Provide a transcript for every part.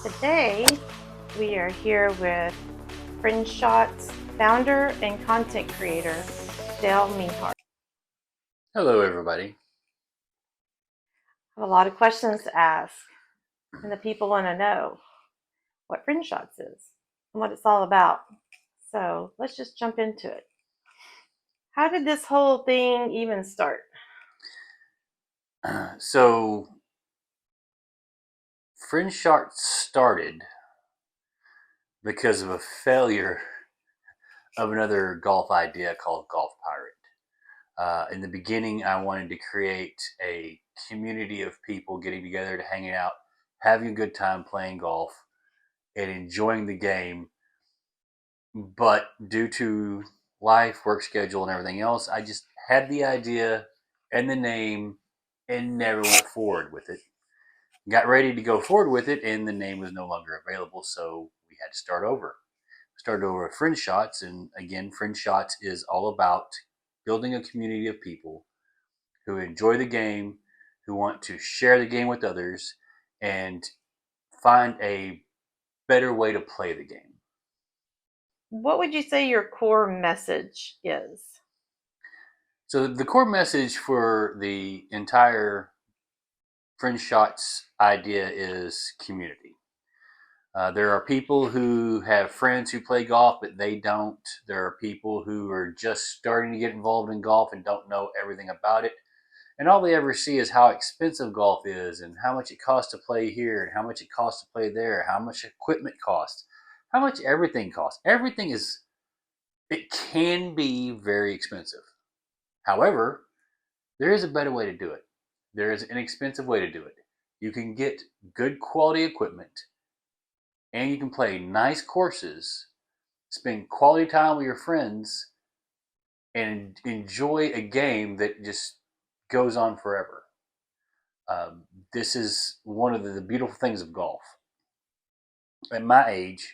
Today, we are here with Fringe Shots founder and content creator, Dale Mehart. Hello, everybody. I have a lot of questions to ask, and the people want to know what Fringe Shots is and what it's all about. So let's just jump into it. How did this whole thing even start? So, Fringe Shots started because of a failure of another golf idea called Golf Pirate. In the beginning, I wanted to create a community of people getting together to hanging out, having a good time playing golf, and enjoying the game. But due to life, work schedule, and everything else, I just had the idea and the name and never went forward with it. Got ready to go forward with it, and the name was no longer available, so we had to start over. Started over with Fringe Shots, and again, Fringe Shots is all about building a community of people who enjoy the game, who want to share the game with others, and find a better way to play the game. What would you say your core message is? So the core message for the entire Fringe Shots idea is community. There are people who have friends who play golf, but they don't. There are people who are just starting to get involved in golf and don't know everything about it. And all they ever see is how expensive golf is and how much it costs to play here and how much it costs to play there, how much equipment costs, how much everything costs. It can be very expensive. However, there is a better way to do it. There is an inexpensive way to do it. You can get good quality equipment and you can play nice courses, spend quality time with your friends, and enjoy a game that just goes on forever. This is one of the beautiful things of golf. At my age,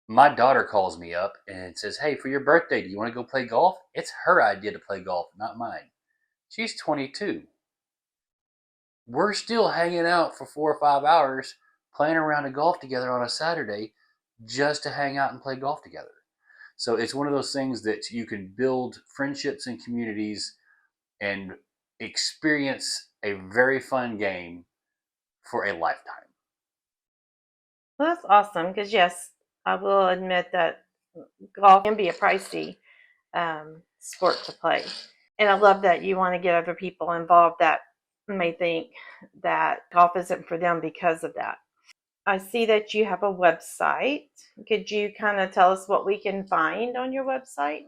my daughter calls me up and says, "Hey, for your birthday, do you want to go play golf?" It's her idea to play golf, not mine. She's 22. We're still hanging out for 4 or 5 hours playing around a golf together on a Saturday just to hang out and play golf together. So it's one of those things that you can build friendships and communities and experience a very fun game for a lifetime. Well, that's awesome because, yes, I will admit that golf can be a pricey sport to play. And I love that you want to get other people involved that may think that golf isn't for them because of that. I see that you have a website. Could you kind of tell us what we can find on your website?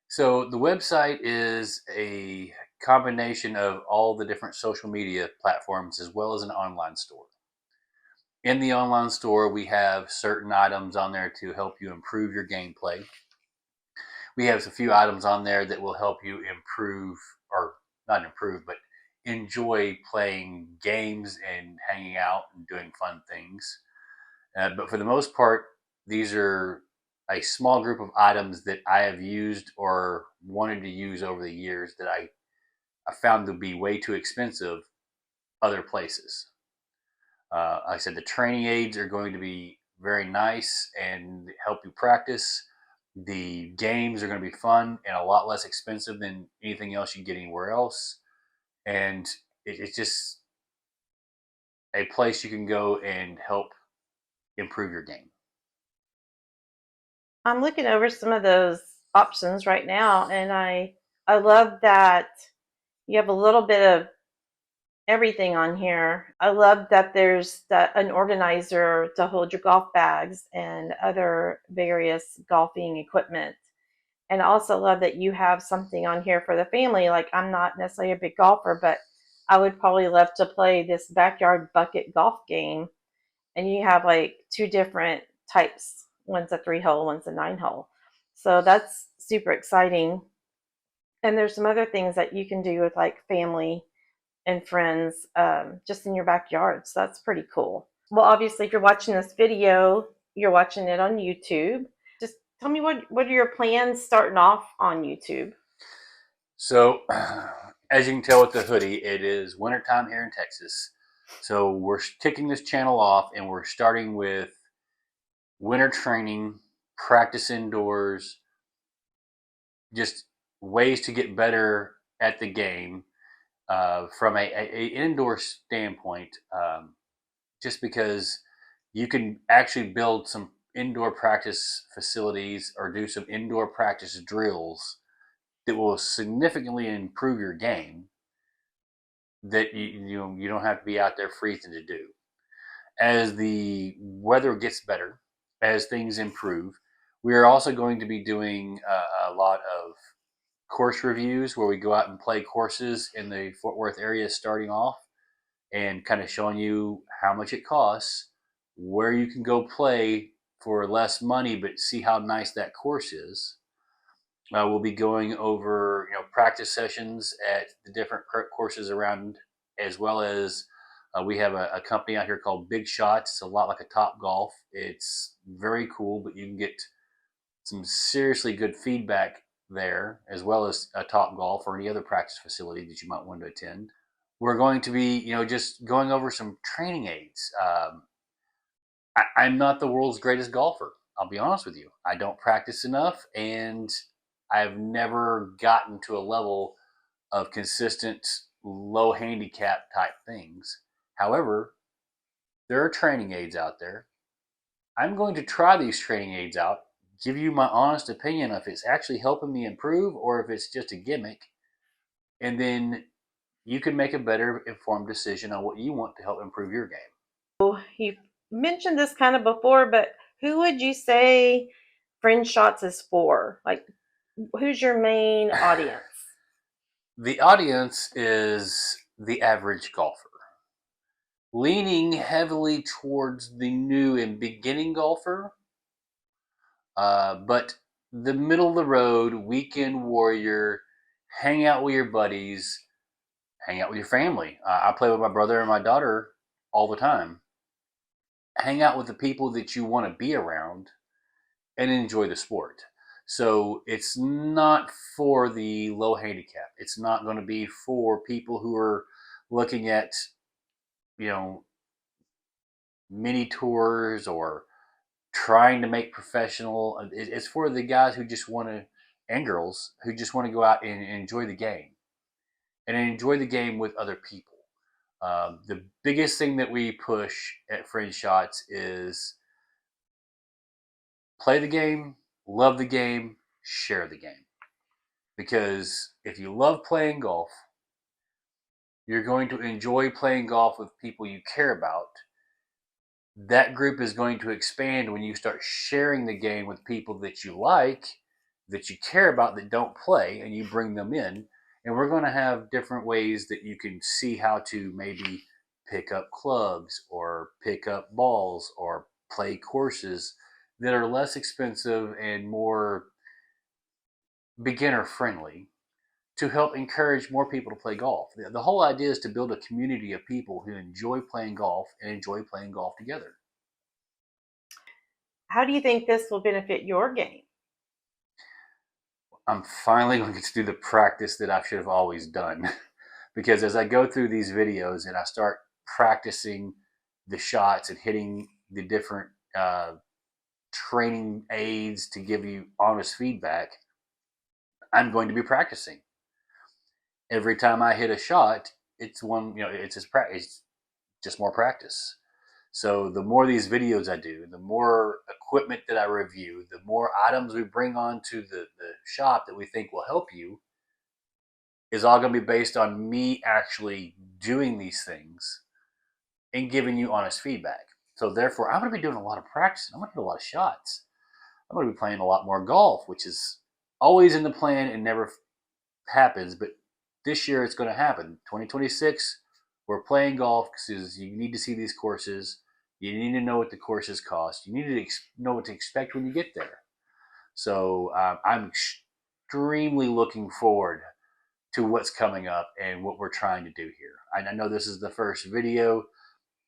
So the website is a combination of all the different social media platforms as well as an online store. In the online store, we have certain items on there to help you improve your gameplay. We have a few items on there that will help you improve, or not improve, but enjoy playing games and hanging out and doing fun things. But for the most part, these are a small group of items that I have used or wanted to use over the years that I found to be way too expensive other places. Like I said, the training aids are going to be very nice and help you practice. The games are going to be fun and a lot less expensive than anything else you get anywhere else. And it's just a place you can go and help improve your game. I'm looking over some of those options right now, and I love that you have a little bit of everything on here. I love that there's an organizer to hold your golf bags and other various golfing equipment. And I also love that you have something on here for the family. Like, I'm not necessarily a big golfer, but I would probably love to play this backyard bucket golf game. And you have like two different types. One's a 3-hole, one's a 9-hole. So that's super exciting. And there's some other things that you can do with like family and friends, just in your backyard. So that's pretty cool. Well, obviously, if you're watching this video, you're watching it on YouTube. Just tell me what are your plans starting off on YouTube? So, as you can tell with the hoodie, it is wintertime here in Texas. So we're kicking this channel off and we're starting with winter training, practice indoors, just ways to get better at the game from a indoor standpoint. Just because you can actually build some indoor practice facilities or do some indoor practice drills that will significantly improve your game that you don't have to be out there freezing to do. As the weather gets better, as things improve, we are also going to be doing a lot of course reviews where we go out and play courses in the Fort Worth area starting off and kind of showing you how much it costs, where you can go play for less money but see how nice that course is. We'll be going over practice sessions at the different courses around, as well as we have a company out here called Big Shots. It's a lot like a Top Golf. It's very cool, but you can get some seriously good feedback there, as well as a Top Golf or any other practice facility that you might want to attend. We're going to be, just going over some training aids. I'm not the world's greatest golfer. I'll be honest with you. I don't practice enough, and I've never gotten to a level of consistent low handicap type things. However, there are training aids out there. I'm going to try these training aids out, give you my honest opinion if it's actually helping me improve or if it's just a gimmick, and then you can make a better informed decision on what you want to help improve your game. You mentioned this kind of before, but who would you say Fringe Shots is for? Like, who's your main audience? The audience is the average golfer, leaning heavily towards the new and beginning golfer, but the middle of the road weekend warrior, hang out with your buddies, hang out with your family. I play with my brother and my daughter all the time. Hang out with the people that you want to be around and enjoy the sport. So it's not for the low handicap. It's not going to be for people who are looking at, you know, mini tours or trying to make professional. It's for the guys who just want to, and girls who just want to go out and enjoy the game and enjoy the game with other people. The biggest thing that we push at Fringe Shots is play the game, love the game, share the game. Because if you love playing golf, you're going to enjoy playing golf with people you care about. That group is going to expand when you start sharing the game with people that you like, that you care about, that don't play, and you bring them in. And we're going to have different ways that you can see how to maybe pick up clubs or pick up balls or play courses that are less expensive and more beginner friendly to help encourage more people to play golf. The whole idea is to build a community of people who enjoy playing golf and enjoy playing golf together. How do you think this will benefit your game? I'm finally going to get to do the practice that I should have always done. Because as I go through these videos and I start practicing the shots and hitting the different training aids to give you honest feedback, I'm going to be practicing. Every time I hit a shot, it's one, it's just more practice. So the more these videos I do, the more equipment that I review, the more items we bring onto the shop that we think will help you is all going to be based on me actually doing these things and giving you honest feedback. So therefore, I'm going to be doing a lot of practice. I'm going to do a lot of shots. I'm going to be playing a lot more golf, which is always in the plan and never happens. But this year it's going to happen. 2026, we're playing golf because you need to see these courses. You need to know what the courses cost. You need to know what to expect when you get there. So I'm extremely looking forward to what's coming up and what we're trying to do here. I know this is the first video.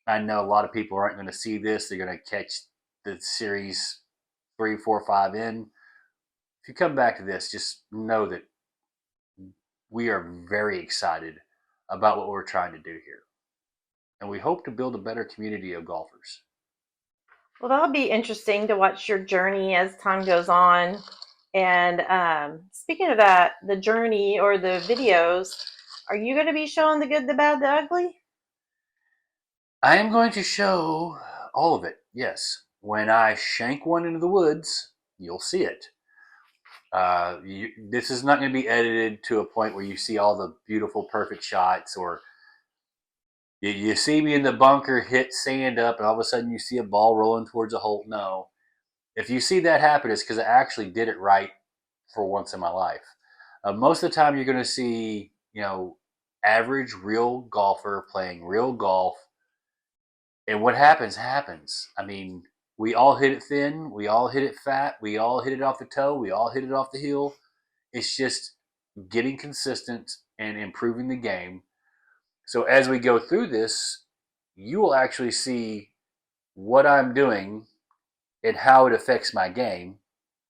I know a lot of people aren't going to see this. They're going to catch the series 3, 4, 5 in. If you come back to this, just know that we are very excited about what we're trying to do here. and we hope to build a better community of golfers. Well, that'll be interesting to watch your journey as time goes on. And speaking of that, the journey or the videos, are you going to be showing the good, the bad, the ugly? I am going to show all of it, yes. When I shank one into the woods, you'll see it. This is not going to be edited to a point where you see all the beautiful, perfect shots, or you see me in the bunker hit sand up, and all of a sudden you see a ball rolling towards a hole. No. If you see that happen, it's because I actually did it right for once in my life. Most of the time, you're going to see, average real golfer playing real golf, and what happens happens. I mean, we all hit it thin, we all hit it fat, we all hit it off the toe, we all hit it off the heel. It's just getting consistent and improving the game. So as we go through this, you will actually see what I'm doing and how it affects my game,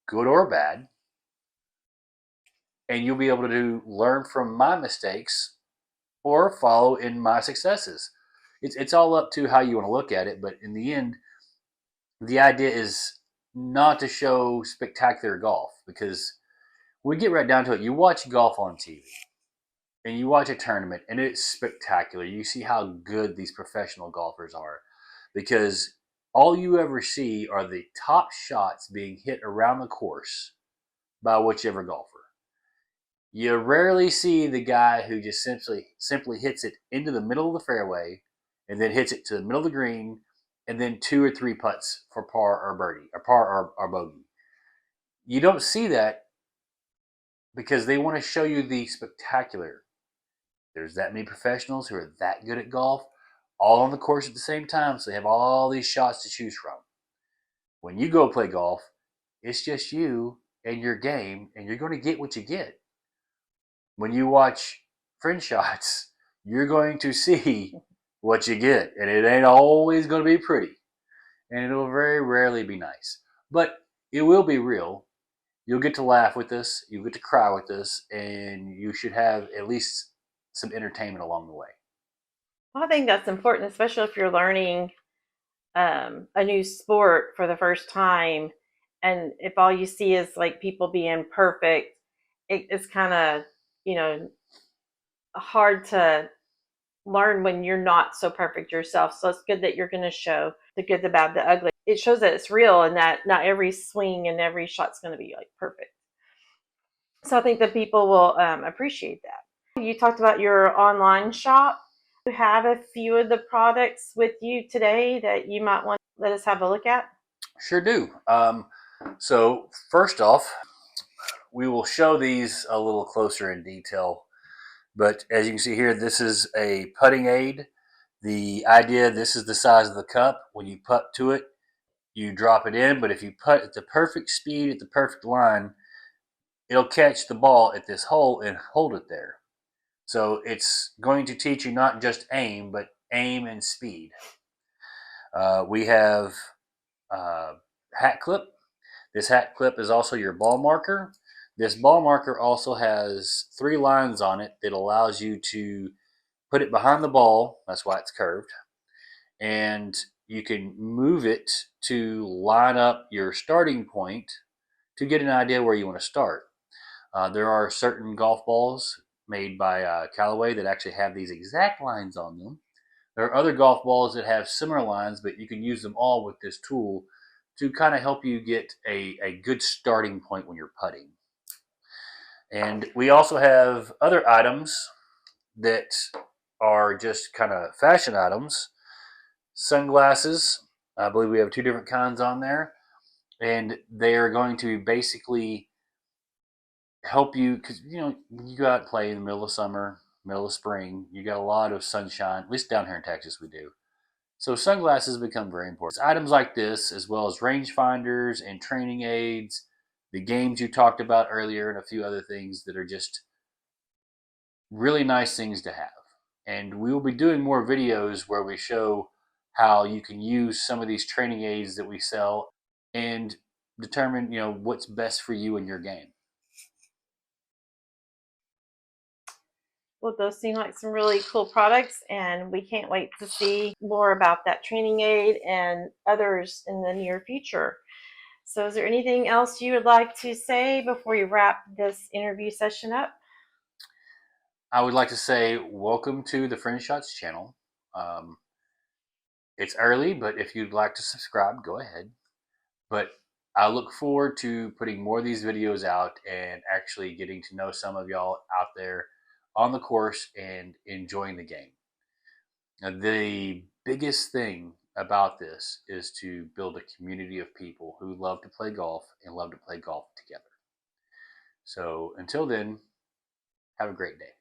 good or bad. And you'll be able to learn from my mistakes or follow in my successes. It's all up to how you want to look at it, but in the end, the idea is not to show spectacular golf, because when we get right down to it, you watch golf on TV and you watch a tournament and it's spectacular. You see how good these professional golfers are, because all you ever see are the top shots being hit around the course by whichever golfer. You rarely see the guy who just simply hits it into the middle of the fairway and then hits it to the middle of the green and then two or three putts for par or birdie or par or bogey. You don't see that because they want to show you the spectacular. There's that many professionals who are that good at golf, all on the course at the same time, so they have all these shots to choose from. When you go play golf, it's just you and your game, and you're going to get what you get. When you watch Fringe Shots, you're going to see what you get, and it ain't always going to be pretty, and it'll very rarely be nice, but it will be real. You'll get to laugh with us, you'll get to cry with us, and you should have at least some entertainment along the way. Well, I think that's important, especially if you're learning a new sport for the first time. And if all you see is like people being perfect, it's kind of, you know, hard to learn when you're not so perfect yourself. So it's good that you're going to show the good, the bad, the ugly. It shows that it's real and that not every swing and every shot's going to be like perfect. So I think that people will appreciate that. You talked about your online shop. You have a few of the products with you today that you might want to let us have a look at. Sure do. So, first off, we will show these a little closer in detail. But as you can see here, this is a putting aid. The idea, this is the size of the cup. When you putt to it, you drop it in. But if you putt at the perfect speed, at the perfect line, it'll catch the ball at this hole and hold it there. So it's going to teach you not just aim, but aim and speed. We have hat clip. This hat clip is also your ball marker. This ball marker also has three lines on it that allows you to put it behind the ball. That's why it's curved. And you can move it to line up your starting point to get an idea where you want to start. There are certain golf balls made by Callaway that actually have these exact lines on them. There are other golf balls that have similar lines, but you can use them all with this tool to kind of help you get a good starting point when you're putting. And we also have other items that are just kind of fashion items. Sunglasses, I believe we have two different kinds on there. And they are going to basically help you, because you go out and play in the middle of summer, middle of spring, you got a lot of sunshine. At least down here in Texas we do. So sunglasses become very important. Items like this, as well as rangefinders and training aids, the games you talked about earlier, and a few other things that are just really nice things to have. And we will be doing more videos where we show how you can use some of these training aids that we sell and determine, what's best for you in your game. Well, those seem like some really cool products, and we can't wait to see more about that training aid and others in the near future. So, is there anything else you would like to say before you wrap this interview session up? I would like to say welcome to the Fringe Shots channel. Um, it's early, but if you'd like to subscribe, go ahead. But I look forward to putting more of these videos out and actually getting to know some of y'all out there on the course and enjoying the game. Now, the biggest thing about this is to build a community of people who love to play golf and love to play golf together. So until then, have a great day.